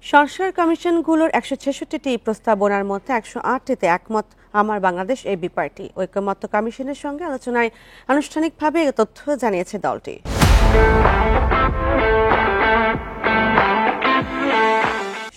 সংস্কার কমিশনগুলোর ১৬৬টি প্রস্তাবনার মধ্যে ১০৮টিতে একমত আমার বাংলাদেশ এবি পার্টি। ঐকমত্য কমিশনের সঙ্গে আলোচনায় আনুষ্ঠানিকভাবে এ তথ্য জানিয়েছে দলটি।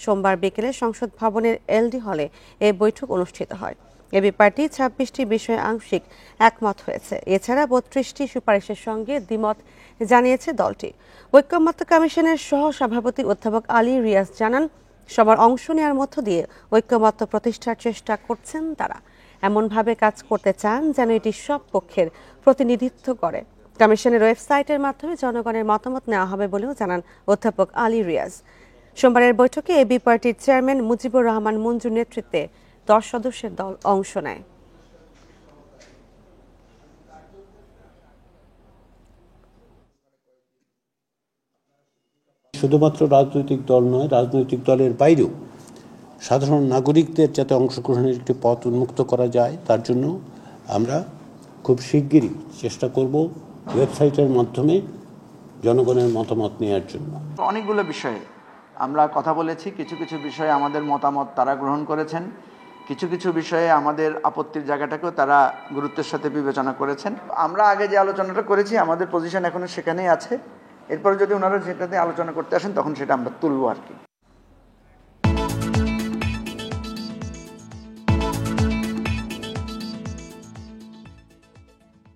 সোমবার বিকেলে সংসদ ভবনের এলডি হলে এই বৈঠক অনুষ্ঠিত হয়। এবি পার্টি ২৬টি বিষয়ে আংশিক একমত হয়েছে। এছাড়া ৩২টি সুপারিশের সঙ্গে দ্বিমত জানিয়েছে দলটি। ঐকমত্য কমিশনের সহ সভাপতি অধ্যাপক আলী রিয়াজ জানান, সবার অংশ নেওয়ার মধ্য দিয়ে ঐকমত্য প্রতিষ্ঠার চেষ্টা করছেন তারা। এমনভাবে কাজ করতে চান যেন এটি সব পক্ষের প্রতিনিধিত্ব করে। কমিশনের ওয়েবসাইটের মাধ্যমে জনগণের মতামত নেওয়া হবে বলেও জানান অধ্যাপক আলী রিয়াজ। সোমবারের বৈঠকে এবি পার্টির চেয়ারম্যান মুজিবুর রহমান মঞ্জুর নেতৃত্বে 10 সদস্যের দল অংশ নেয়। শুধুমাত্র রাজনৈতিক দল নয়, রাজনৈতিক দলের বাইরেও সাধারণ নাগরিকদের যাতে অংশগ্রহণের একটি পথ উন্মুক্ত করা যায়, তার জন্য আমরা খুব শিগগিরই চেষ্টা করব ওয়েবসাইটের মাধ্যমে জনগণের মতামত নেওয়ার জন্য। অনেকগুলো বিষয়ে আমরা কথা বলেছি, কিছু কিছু বিষয়ে আমাদের মতামত তারা গ্রহণ করেছেন, কিছু কিছু বিষয়ে আমাদের আপত্তির জায়গাটাকেও তারা গুরুত্বের সাথে বিবেচনা করেছেন। আমরা আগে যে আলোচনাটা করেছি আমাদের পজিশন এখনো সেখানেই আছে। এরপরে যদি ওনারা সেটাতে আলোচনা করতে আসেন তখন সেটা আমরা তুলবো আর কি।